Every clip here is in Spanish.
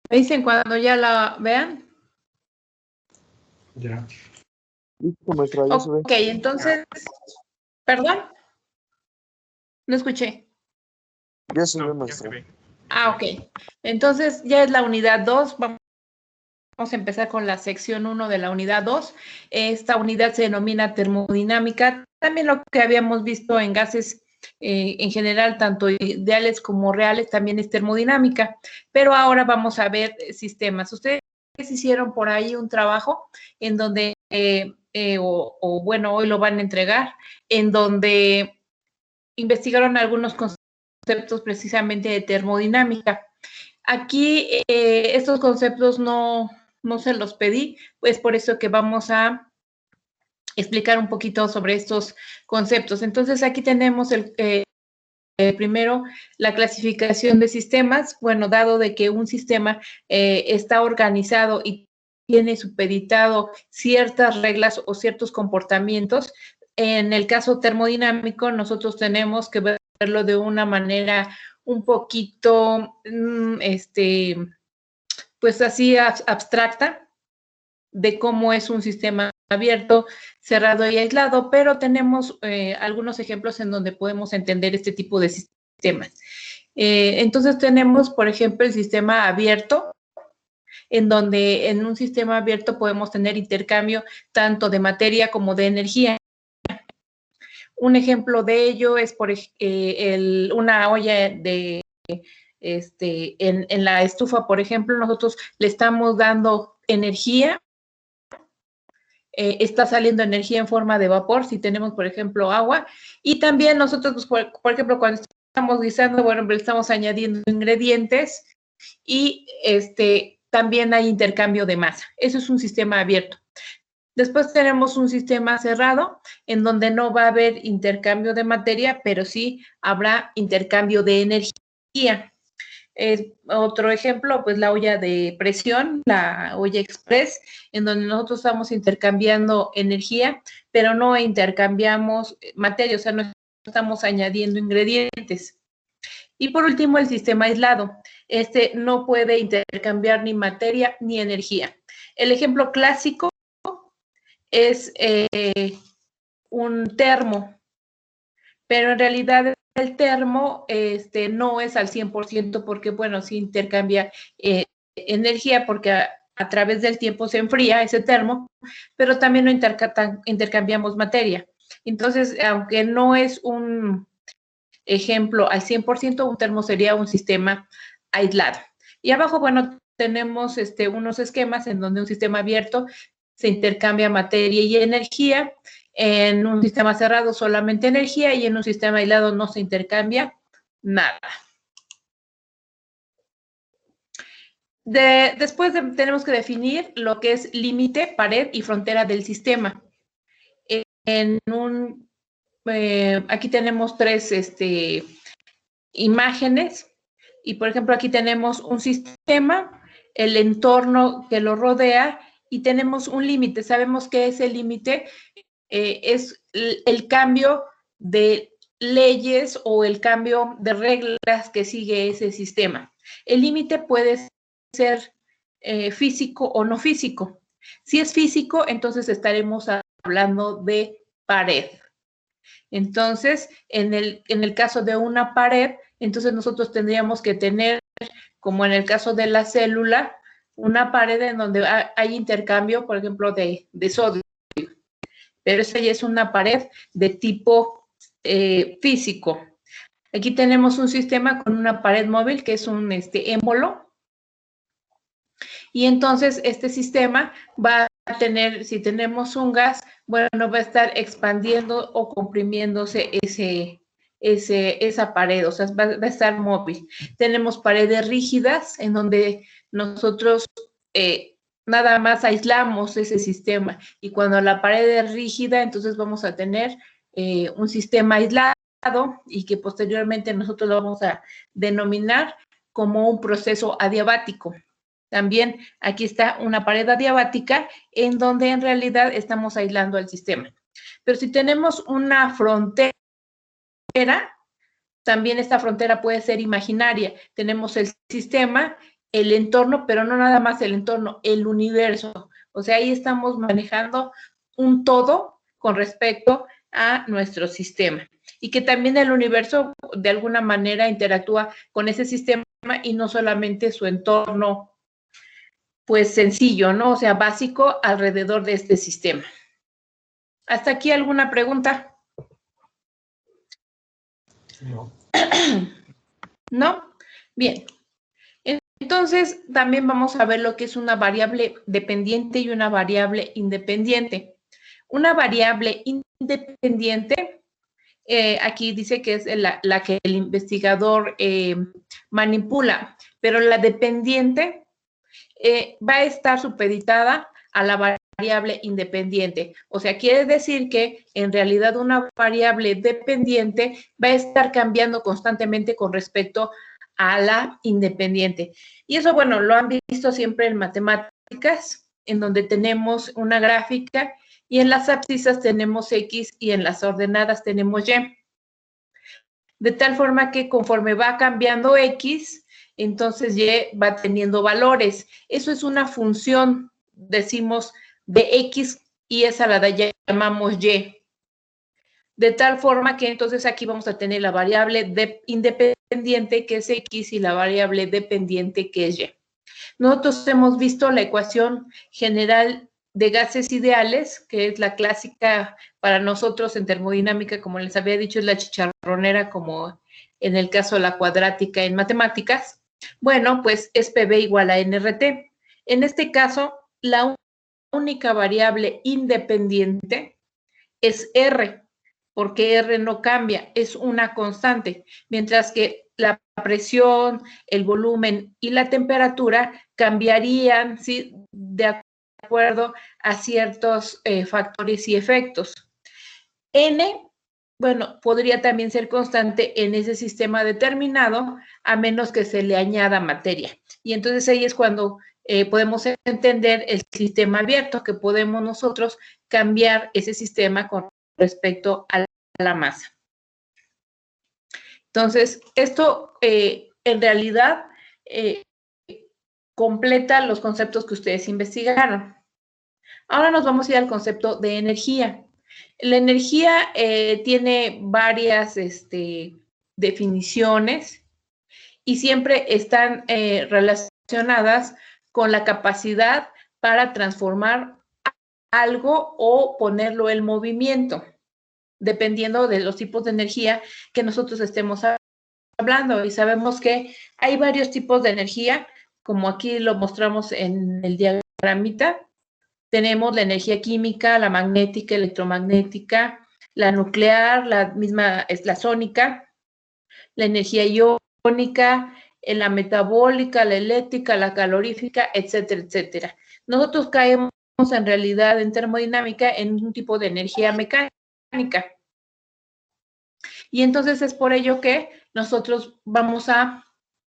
Me dicen cuando ya la vean. Ya. Listo, maestra, ya se ve. Ok, entonces, ¿perdón? No escuché. Ya se ve, No, ya maestra. se ve. Ok. Entonces, ya es la unidad 2. Vamos a empezar con la sección 1 de la unidad 2. Esta unidad se denomina termodinámica. También lo que habíamos visto en gases en general, tanto ideales como reales, también es termodinámica. Pero ahora vamos a ver sistemas. Ustedes hicieron por ahí un trabajo en donde, bueno, hoy lo van a entregar, en donde investigaron algunos conceptos precisamente de termodinámica. Aquí estos conceptos no se los pedí, pues por eso que vamos a explicar un poquito sobre estos conceptos. Entonces aquí tenemos primero la clasificación de sistemas. Bueno, dado de que un sistema está organizado y tiene supeditado ciertas reglas o ciertos comportamientos, en el caso termodinámico nosotros tenemos que verlo de una manera un poquito, pues así abstracta, de cómo es un sistema abierto, cerrado y aislado, pero tenemos algunos ejemplos en donde podemos entender este tipo de sistemas. Entonces tenemos, por ejemplo, el sistema abierto, en donde en un sistema abierto podemos tener intercambio tanto de materia como de energía. Un ejemplo de ello es una olla de en la estufa, por ejemplo, nosotros le estamos dando energía, está saliendo energía en forma de vapor, si tenemos, por ejemplo, agua, y también nosotros, pues, por ejemplo, cuando estamos guisando, bueno, le estamos añadiendo ingredientes y también hay intercambio de masa. Eso es un sistema abierto. Después tenemos un sistema cerrado, en donde no va a haber intercambio de materia, pero sí habrá intercambio de energía. Otro ejemplo, pues la olla de presión, la olla express, en donde nosotros estamos intercambiando energía, pero no intercambiamos materia, o sea, no estamos añadiendo ingredientes. Y por último, el sistema aislado. Este no puede intercambiar ni materia ni energía. El ejemplo clásico es un termo, pero en realidad el termo no es al 100% porque, bueno, sí intercambia energía porque a través del tiempo se enfría ese termo, pero también no intercambiamos materia. Entonces, aunque no es un ejemplo al 100%, un termo sería un sistema aislado. Y abajo, bueno, tenemos unos esquemas en donde un sistema abierto se intercambia materia y energía, en un sistema cerrado solamente energía y en un sistema aislado no se intercambia nada. Después tenemos que definir lo que es límite, pared y frontera del sistema. Aquí tenemos tres imágenes y, por ejemplo, aquí tenemos un sistema, el entorno que lo rodea y tenemos un límite. Sabemos que ese límite es el cambio de leyes o el cambio de reglas que sigue ese sistema. El límite puede ser físico o no físico. Si es físico, entonces estaremos hablando de pared. Entonces, en el caso de una pared, entonces nosotros tendríamos que tener, como en el caso de la célula, una pared en donde hay intercambio, por ejemplo, de sodio. Pero esa ya es una pared de tipo físico. Aquí tenemos un sistema con una pared móvil que es un émbolo. Y entonces este sistema va a tener, si tenemos un gas, bueno, va a estar expandiendo o comprimiéndose esa pared, o sea, va a estar móvil. Tenemos paredes rígidas en donde nosotros nada más aislamos ese sistema y cuando la pared es rígida, entonces vamos a tener un sistema aislado y que posteriormente nosotros lo vamos a denominar como un proceso adiabático. También aquí está una pared adiabática en donde en realidad estamos aislando el sistema. Pero si tenemos una frontera, también esta frontera puede ser imaginaria. Tenemos el sistema el entorno, pero no nada más el entorno, el universo. O sea, ahí estamos manejando un todo con respecto a nuestro sistema. Y que también el universo de alguna manera interactúa con ese sistema y no solamente su entorno, pues sencillo, ¿no? O sea, básico alrededor de este sistema. ¿Hasta aquí alguna pregunta? No. ¿No? Bien. Entonces, también vamos a ver lo que es una variable dependiente y una variable independiente. Una variable independiente, aquí dice que es la que el investigador manipula, pero la dependiente va a estar supeditada a la variable independiente. O sea, quiere decir que en realidad una variable dependiente va a estar cambiando constantemente con respecto a la independiente. Y eso, bueno, lo han visto siempre en matemáticas, en donde tenemos una gráfica y en las abscisas tenemos X y en las ordenadas tenemos Y. De tal forma que conforme va cambiando X, entonces Y va teniendo valores. Eso es una función, decimos, de X y esa la llamamos Y. De tal forma que entonces aquí vamos a tener la variable independiente que es X y la variable dependiente que es Y. Nosotros hemos visto la ecuación general de gases ideales, que es la clásica para nosotros en termodinámica, como les había dicho, es la chicharronera, como en el caso de la cuadrática en matemáticas. Bueno, pues es PV igual a NRT. En este caso, la única variable independiente es R, porque R no cambia, es una constante, mientras que la presión, el volumen y la temperatura cambiarían, ¿sí?, de acuerdo a ciertos factores y efectos. N, bueno, podría también ser constante en ese sistema determinado, a menos que se le añada materia. Y entonces ahí es cuando podemos entender el sistema abierto, que podemos nosotros cambiar ese sistema con respecto a la masa. Entonces, esto en realidad completa los conceptos que ustedes investigaron. Ahora nos vamos a ir al concepto de energía. La energía tiene varias definiciones y siempre están relacionadas con la capacidad para transformar algo o ponerlo en movimiento, dependiendo de los tipos de energía que nosotros estemos hablando. Y sabemos que hay varios tipos de energía, como aquí lo mostramos en el diagramita. Tenemos la energía química, la magnética, electromagnética, la nuclear, la misma es la sónica, la energía iónica, la metabólica, la eléctrica, la calorífica, etcétera, etcétera. Nosotros caemos en realidad en termodinámica en un tipo de energía mecánica. Y entonces es por ello que nosotros vamos a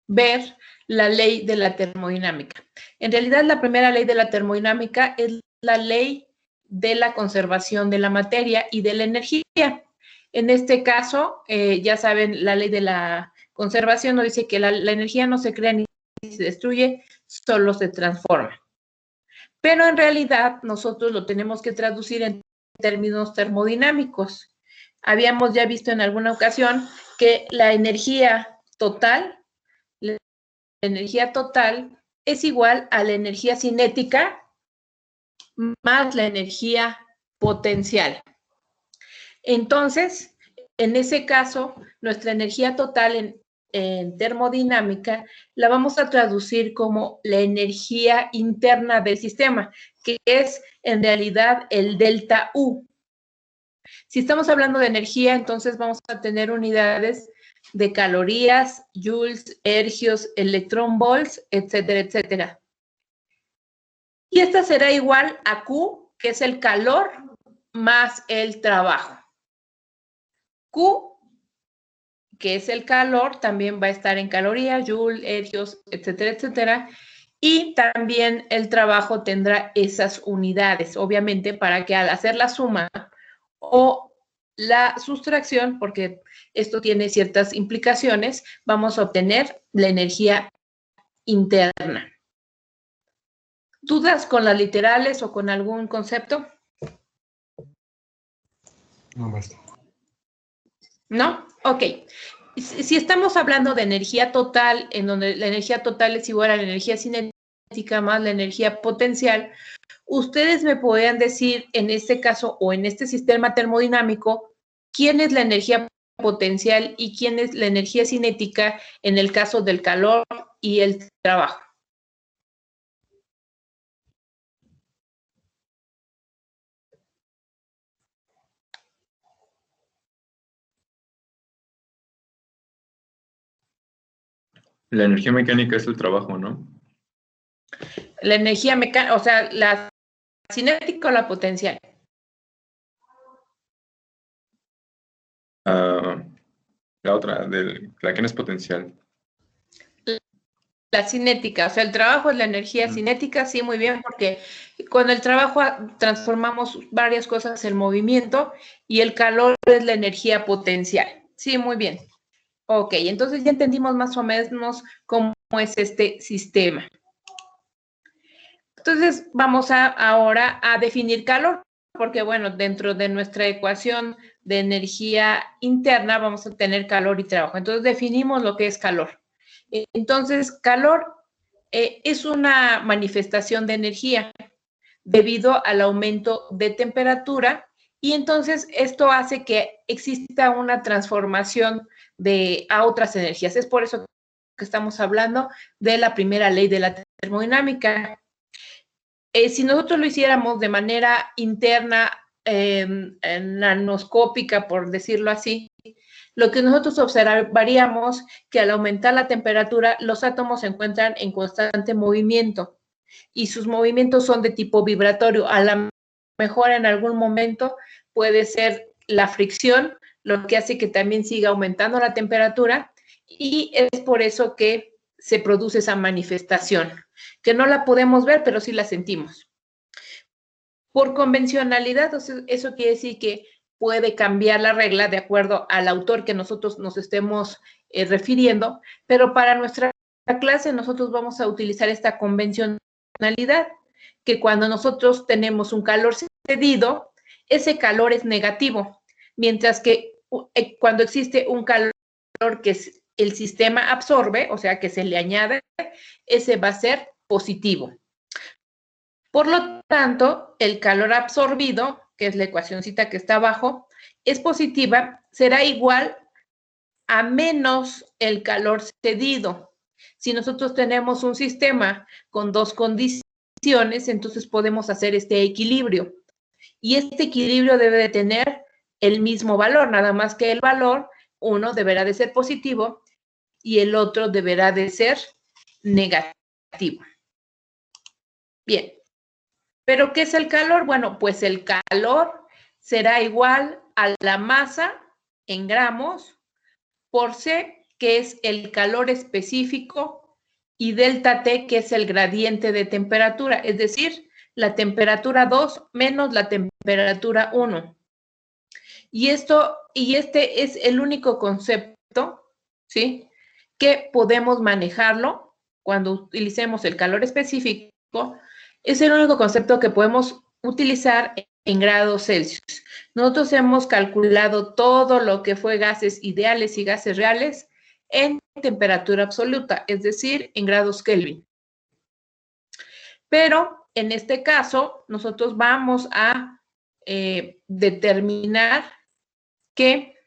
ver la ley de la termodinámica. En realidad, la primera ley de la termodinámica es la ley de la conservación de la materia y de la energía. En este caso, ya saben, la ley de la conservación nos dice que la energía no se crea ni se destruye, solo se transforma. Pero en realidad, nosotros lo tenemos que traducir en términos termodinámicos. Habíamos ya visto en alguna ocasión que la energía total es igual a la energía cinética más la energía potencial. Entonces, en ese caso, nuestra energía total en termodinámica la vamos a traducir como la energía interna del sistema, que es en realidad el delta U. Si estamos hablando de energía, entonces vamos a tener unidades de calorías, joules, ergios, electronvolts, etcétera, etcétera. Y esta será igual a Q, que es el calor, más el trabajo. Q, que es el calor, también va a estar en calorías, joules, ergios, etcétera, etcétera. Y también el trabajo tendrá esas unidades, obviamente, para que al hacer la suma o la sustracción, porque esto tiene ciertas implicaciones, vamos a obtener la energía interna. ¿Dudas con las literales o con algún concepto? No, basta. ¿No? Ok. Si estamos hablando de energía total, en donde la energía total es igual a la energía cinética más la energía potencial, ustedes me podrían decir en este caso o en este sistema termodinámico, ¿quién es la energía potencial y quién es la energía cinética en el caso del calor y el trabajo? La energía mecánica es el trabajo, ¿no? La energía mecánica, o sea, la cinética o la potencial. La otra, la que no es potencial. La cinética, o sea, el trabajo es la energía cinética, sí, muy bien, porque con el trabajo transformamos varias cosas en movimiento y el calor es la energía potencial. Sí, muy bien. Ok, entonces ya entendimos más o menos cómo es este sistema. Entonces vamos ahora a definir calor, porque bueno, dentro de nuestra ecuación de energía interna vamos a tener calor y trabajo. Entonces definimos lo que es calor. Entonces, calor es una manifestación de energía debido al aumento de temperatura y entonces esto hace que exista una transformación a otras energías. Es por eso que estamos hablando de la primera ley de la termodinámica. Si nosotros lo hiciéramos de manera interna, nanoscópica, por decirlo así, lo que nosotros observaríamos que al aumentar la temperatura, los átomos se encuentran en constante movimiento y sus movimientos son de tipo vibratorio. A lo mejor en algún momento puede ser la fricción lo que hace que también siga aumentando la temperatura y es por eso que se produce esa manifestación, que no la podemos ver, pero sí la sentimos. Por convencionalidad, eso quiere decir que puede cambiar la regla de acuerdo al autor que nosotros nos estemos refiriendo, pero para nuestra clase nosotros vamos a utilizar esta convencionalidad, que cuando nosotros tenemos un calor cedido, ese calor es negativo, mientras que cuando existe un calor que el sistema absorbe, o sea, que se le añade, ese va a ser positivo. Por lo tanto, el calor absorbido, que es la ecuacióncita que está abajo, es positiva, será igual a menos el calor cedido. Si nosotros tenemos un sistema con dos condiciones, entonces podemos hacer este equilibrio. Y este equilibrio debe de tener el mismo valor, nada más que el valor, uno deberá de ser positivo y el otro deberá de ser negativo. Bien. ¿Pero qué es el calor? Bueno, pues el calor será igual a la masa en gramos por C, que es el calor específico, y delta T, que es el gradiente de temperatura, es decir, la temperatura 2 menos la temperatura 1. Y este es el único concepto, ¿sí?, que podemos manejarlo cuando utilicemos el calor específico. Es el único concepto que podemos utilizar en grados Celsius. Nosotros hemos calculado todo lo que fue gases ideales y gases reales en temperatura absoluta, es decir, en grados Kelvin. Pero en este caso, nosotros vamos a determinar que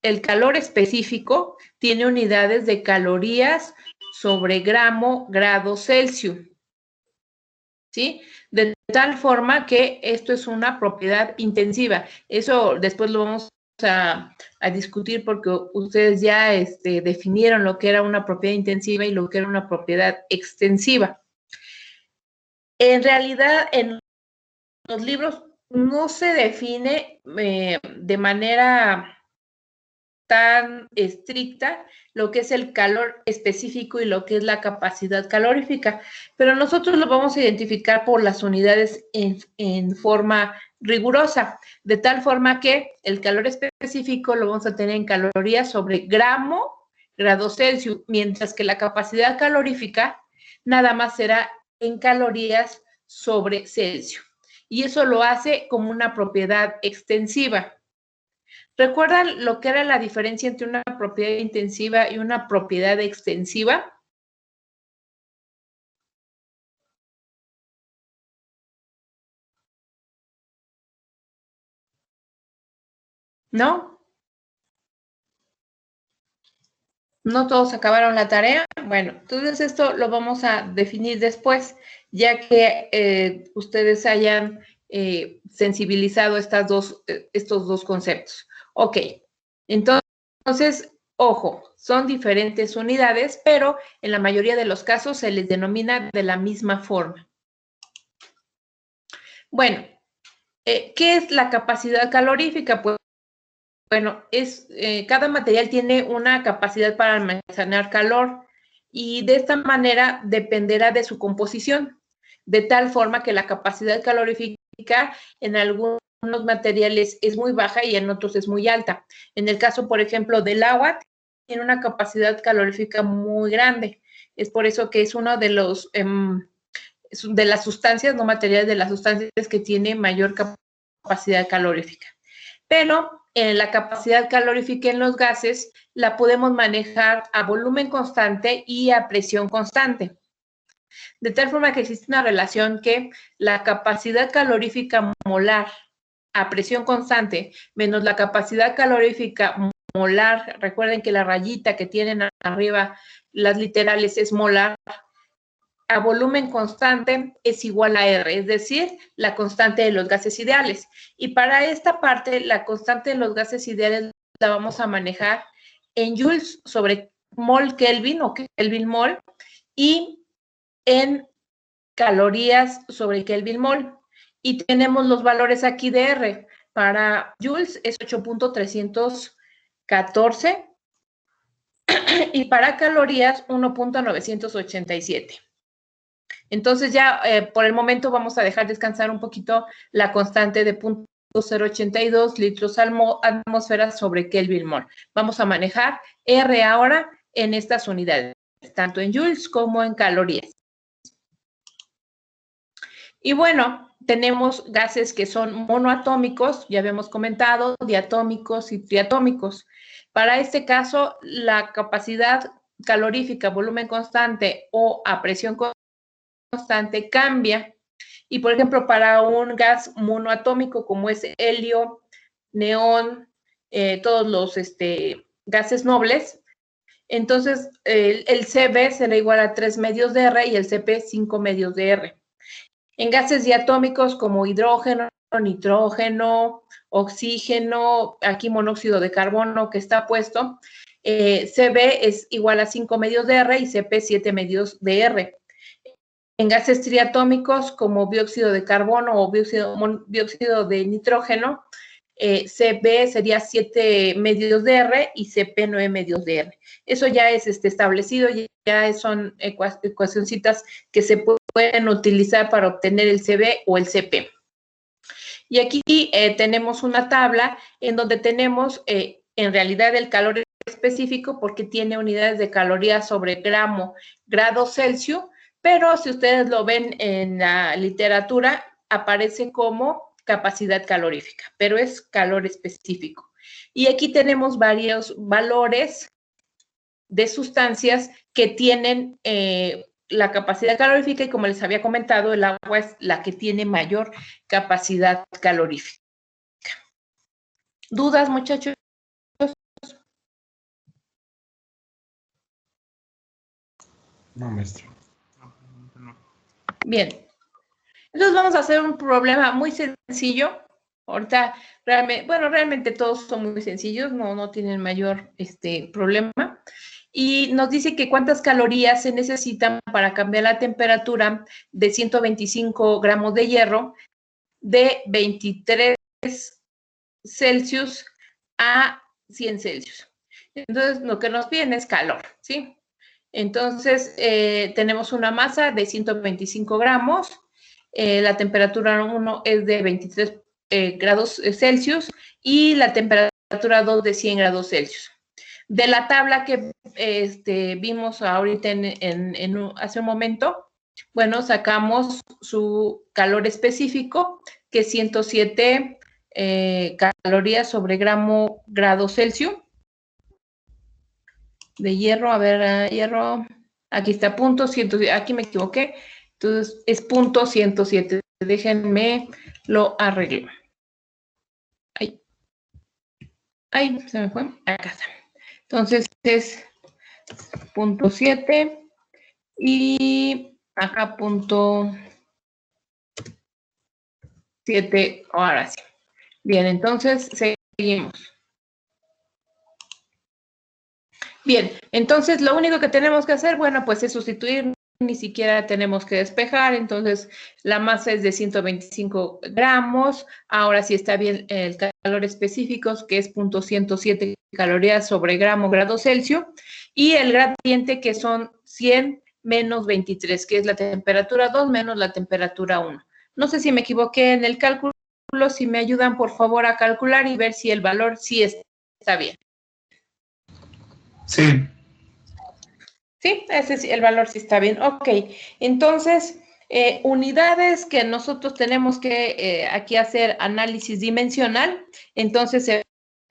el calor específico tiene unidades de calorías sobre grado Celsius, ¿sí? De tal forma que esto es una propiedad intensiva. Eso después lo vamos a discutir porque ustedes ya definieron lo que era una propiedad intensiva y lo que era una propiedad extensiva. En realidad, en los libros no se define de manera tan estricta lo que es el calor específico y lo que es la capacidad calorífica, pero nosotros lo vamos a identificar por las unidades en forma rigurosa, de tal forma que el calor específico lo vamos a tener en calorías sobre gramo grados Celsius, mientras que la capacidad calorífica nada más será en calorías sobre Celsius. Y eso lo hace como una propiedad extensiva. ¿Recuerdan lo que era la diferencia entre una propiedad intensiva y una propiedad extensiva? ¿No? ¿No todos acabaron la tarea? Bueno, entonces esto lo vamos a definir después, ya que ustedes hayan sensibilizado estos dos conceptos. Ok, entonces, ojo, son diferentes unidades, pero en la mayoría de los casos se les denomina de la misma forma. Bueno, ¿qué es la capacidad calorífica? Pues, bueno, cada material tiene una capacidad para almacenar calor y de esta manera dependerá de su composición, de tal forma que la capacidad calorífica en algunos materiales es muy baja y en otros es muy alta. En el caso, por ejemplo, del agua, tiene una capacidad calorífica muy grande. Es por eso que es uno de los de las sustancias, no materiales, de las sustancias que tiene mayor capacidad calorífica. Pero la capacidad calorífica en los gases la podemos manejar a volumen constante y a presión constante. De tal forma que existe una relación que la capacidad calorífica molar a presión constante menos la capacidad calorífica molar, recuerden que la rayita que tienen arriba las literales es molar, a volumen constante es igual a R, es decir, la constante de los gases ideales. Y para esta parte, la constante de los gases ideales la vamos a manejar en joules sobre mol Kelvin o Kelvin mol y en calorías sobre Kelvin mol. Y tenemos los valores aquí de R. Para joules es 8.314 y para calorías 1.987. Entonces ya por el momento vamos a dejar descansar un poquito la constante de 0.082 litros atmósfera sobre Kelvin mol. Vamos a manejar R ahora en estas unidades, tanto en joules como en calorías. Y bueno, tenemos gases que son monoatómicos, ya habíamos comentado, diatómicos y triatómicos. Para este caso, la capacidad calorífica, volumen constante o a presión constante cambia. Y, por ejemplo, para un gas monoatómico como es helio, neón, todos los gases nobles, entonces el Cb será igual a 3 medios de R y el Cp 5 medios de R. En gases diatómicos como hidrógeno, nitrógeno, oxígeno, aquí monóxido de carbono que está puesto, Cb es igual a 5 medios de R y Cp 7 medios de R. En gases triatómicos como dióxido de carbono o dióxido de nitrógeno, Cb sería 7 medios de R y Cp 9 medios de R. Eso ya es establecido, ya son ecuacioncitas que se pueden utilizar para obtener el Cb o el Cp. Y aquí tenemos una tabla en donde tenemos en realidad el calor específico porque tiene unidades de calorías sobre grado Celsius, pero si ustedes lo ven en la literatura, aparece como capacidad calorífica, pero es calor específico. Y aquí tenemos varios valores de sustancias que tienen la capacidad calorífica y como les había comentado, el agua es la que tiene mayor capacidad calorífica. ¿Dudas, muchachos? No, maestro. Bien. Entonces vamos a hacer un problema muy sencillo. Ahorita, realmente todos son muy sencillos, no tienen mayor problema. Y nos dice que cuántas calorías se necesitan para cambiar la temperatura de 125 gramos de hierro de 23 Celsius a 100 Celsius. Entonces, lo que nos viene es calor, ¿sí? Entonces, tenemos una masa de 125 gramos. La temperatura 1 es de 23 grados Celsius y la temperatura 2 de 100 grados Celsius. De la tabla que vimos ahorita hace un momento, bueno, sacamos su calor específico, que es 107 calorías sobre grado Celsius. De hierro, a ver, hierro, aquí está punto 107, aquí me equivoqué, entonces es punto 107, déjenme lo arreglo. Ay, se me fue, acá está. Entonces es punto 7 y acá punto 7, ahora sí. Bien, entonces seguimos. Bien, entonces lo único que tenemos que hacer, bueno, pues es sustituir, ni siquiera tenemos que despejar, entonces la masa es de 125 gramos, ahora sí está bien el calor específico, que es 0.107 calorías sobre grado Celsius, y el gradiente que son 100 menos 23, que es la temperatura 2 menos la temperatura 1. No sé si me equivoqué en el cálculo, si me ayudan por favor a calcular y ver si el valor sí está bien. Sí. Sí, ese sí, el valor sí está bien. Ok, entonces, unidades que nosotros tenemos que aquí hacer análisis dimensional, entonces se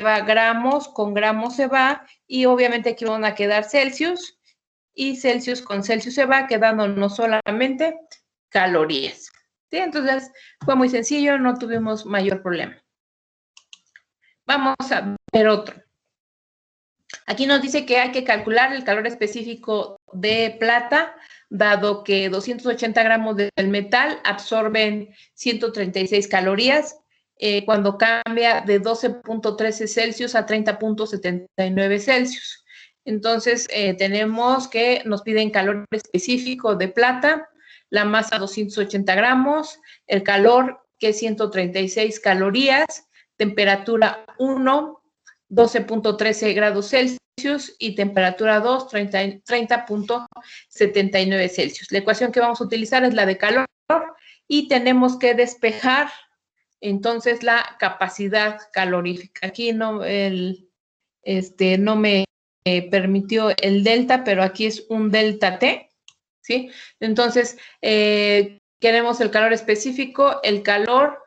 va gramos, con gramos se va, y obviamente aquí van a quedar Celsius, y Celsius con Celsius se va, quedándonos solamente calorías. ¿Sí? Entonces, fue muy sencillo, no tuvimos mayor problema. Vamos a ver otro. Aquí nos dice que hay que calcular el calor específico de plata, dado que 280 gramos del metal absorben 136 calorías, cuando cambia de 12.13 Celsius a 30.79 Celsius. Entonces, tenemos que nos piden calor específico de plata, la masa 280 gramos, el calor que es 136 calorías, temperatura 1, 12.13 grados Celsius y temperatura 2, 30.79 Celsius. La ecuación que vamos a utilizar es la de calor y tenemos que despejar entonces la capacidad calorífica. Aquí no me permitió el delta, pero aquí es un delta T, ¿sí? Entonces, queremos el calor específico, el calor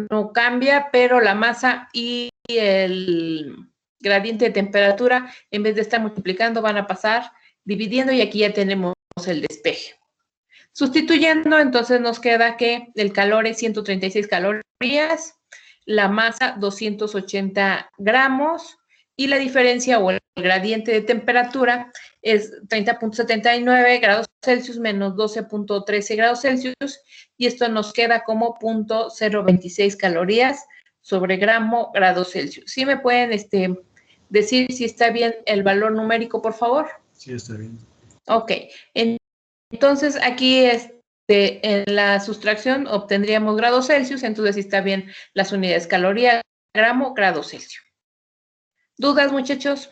no cambia, pero la masa y el gradiente de temperatura, en vez de estar multiplicando, van a pasar dividiendo y aquí ya tenemos el despeje. Sustituyendo, entonces nos queda que el calor es 136 calorías, la masa 280 gramos y la diferencia o el gradiente de temperatura es 30.79 grados Celsius menos 12.13 grados Celsius y esto nos queda como 0.026 calorías sobre grado Celsius. ¿Sí me pueden decir si está bien el valor numérico, por favor? Sí, está bien. Ok. Entonces, aquí en la sustracción obtendríamos grados Celsius, entonces está bien las unidades caloría, gramo, grado Celsius. ¿Dudas, muchachos?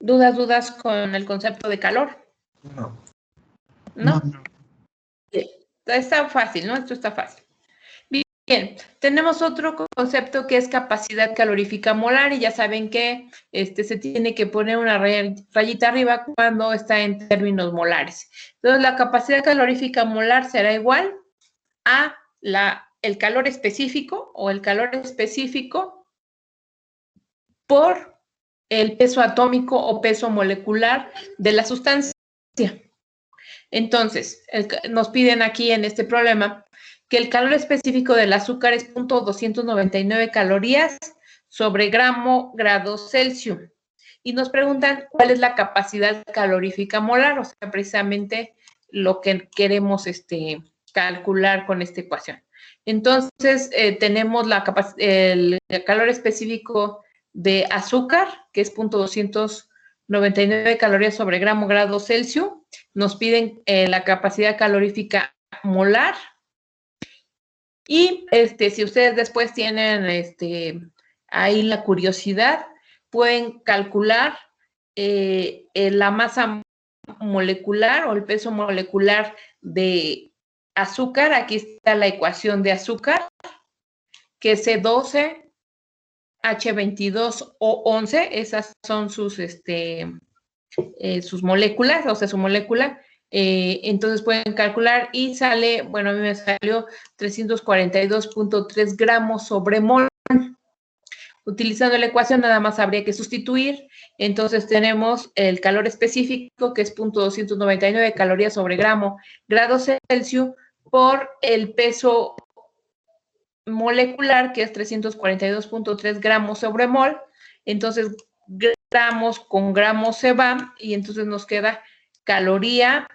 ¿Dudas con el concepto de calor? No. ¿No? Está fácil, ¿no? Esto está fácil. Bien, tenemos otro concepto que es capacidad calorífica molar y ya saben que se tiene que poner una rayita arriba cuando está en términos molares. Entonces, la capacidad calorífica molar será igual a el calor específico o el calor específico por el peso atómico o peso molecular de la sustancia. Entonces, nos piden aquí en este problema que el calor específico del azúcar es 0.299 calorías sobre grado Celsius. Y nos preguntan cuál es la capacidad calorífica molar, o sea, precisamente lo que queremos calcular con esta ecuación. Entonces, tenemos el calor específico de azúcar, que es 0.299 calorías sobre grado Celsius. Nos piden la capacidad calorífica molar. Y si ustedes después tienen ahí la curiosidad, pueden calcular la masa molecular o el peso molecular de azúcar. Aquí está la ecuación de azúcar, que es C12 H22O11, esas son sus moléculas, o sea, su molécula. Entonces pueden calcular y sale, bueno, a mí me salió 342.3 gramos sobre mol. Utilizando la ecuación nada más habría que sustituir. Entonces tenemos el calor específico, que es 0.299 calorías sobre grado Celsius, por el peso molecular, que es 342.3 gramos sobre mol. Entonces, gramos con gramos se va y entonces nos queda caloría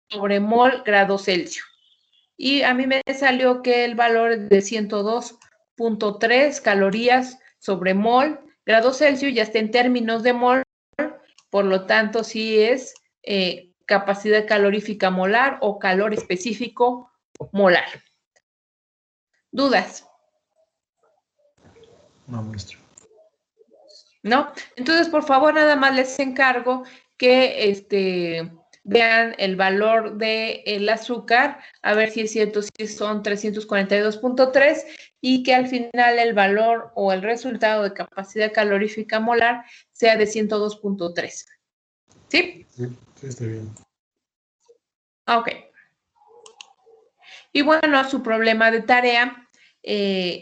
sobre mol grado Celsius. Y a mí me salió que el valor es de 102.3 calorías sobre mol grado Celsius, ya está en términos de mol, por lo tanto sí es capacidad calorífica molar o calor específico molar. ¿Dudas? No, maestro. ¿No? Entonces, por favor, nada más les encargo que vean el valor del azúcar, a ver si es cierto, si son 342.3 y que al final el valor o el resultado de capacidad calorífica molar sea de 102.3. ¿Sí? Sí, está bien. Ok. Y bueno, su problema de tarea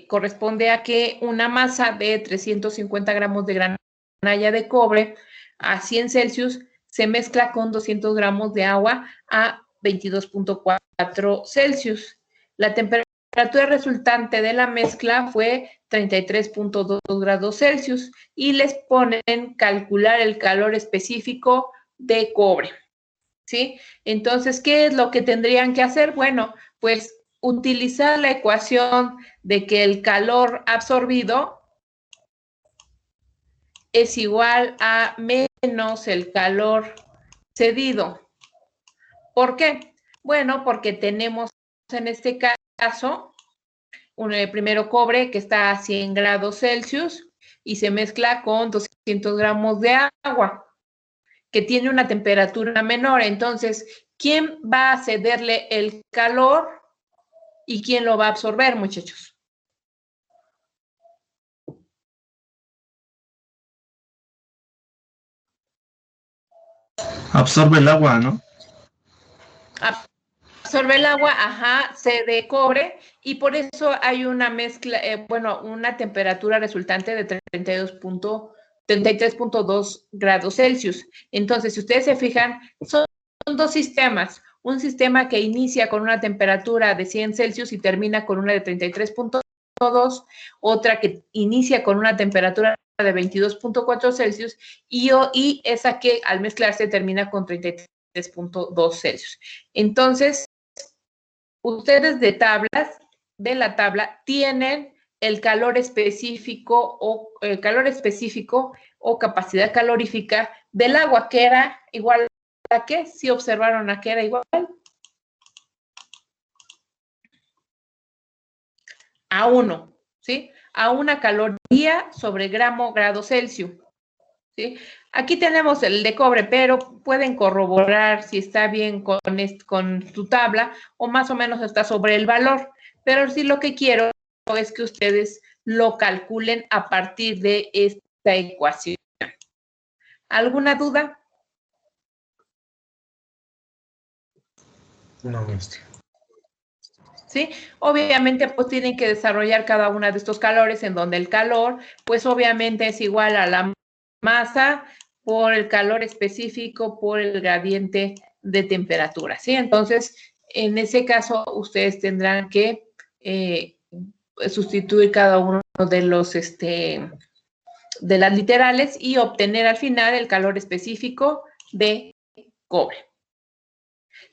corresponde a que una masa de 350 gramos de granalla de cobre a 100 Celsius se mezcla con 200 gramos de agua a 22.4 Celsius. La temperatura resultante de la mezcla fue 33.2 grados Celsius y les ponen calcular el calor específico de cobre. ¿Sí? Entonces, ¿qué es lo que tendrían que hacer? Bueno, pues utilizar la ecuación de que el calor absorbido es igual a menos el calor cedido. ¿Por qué? Bueno, porque tenemos en este caso primero cobre que está a 100 grados Celsius y se mezcla con 200 gramos de agua que tiene una temperatura menor. Entonces, ¿quién va a cederle el calor y quién lo va a absorber, muchachos? Absorbe el agua, ¿no? Absorbe el agua, ajá, cede cobre y por eso hay una mezcla, una temperatura resultante de 33.2 grados Celsius. Entonces, si ustedes se fijan, son dos sistemas. Un sistema que inicia con una temperatura de 100 Celsius y termina con una de 33.2, otra que inicia con una temperatura de 22.4 Celsius y esa que al mezclarse termina con 33.2 Celsius. Entonces, ustedes de la tabla tienen el calor específico o capacidad calorífica del agua, que era igual a ¿qué? ¿Sí observaron a qué era igual? A 1, ¿sí? A una caloría sobre grado Celsius, ¿sí? Aquí tenemos el de cobre, pero pueden corroborar si está bien con su tabla o más o menos está sobre el valor. Pero sí lo que quiero es que ustedes lo calculen a partir de esta ecuación. ¿Alguna duda? No, maestro. ¿Sí? Obviamente, pues tienen que desarrollar cada uno de estos calores, en donde el calor, pues obviamente es igual a la masa por el calor específico por el gradiente de temperatura, ¿sí? Entonces, en ese caso, ustedes tendrán que sustituir cada uno de los, de las literales y obtener al final el calor específico de cobre.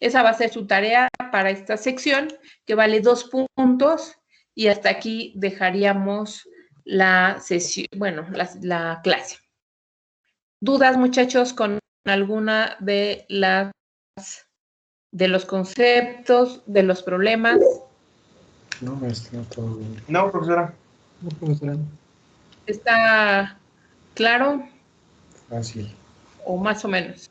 Esa va a ser su tarea para esta sección, que vale 2 puntos, y hasta aquí dejaríamos la sesión, bueno, la clase. ¿Dudas, muchachos, con alguna de los conceptos, de los problemas? No, maestro, no, todo bien. No, profesora. No, profesora. ¿Está claro Fácil. o más o menos?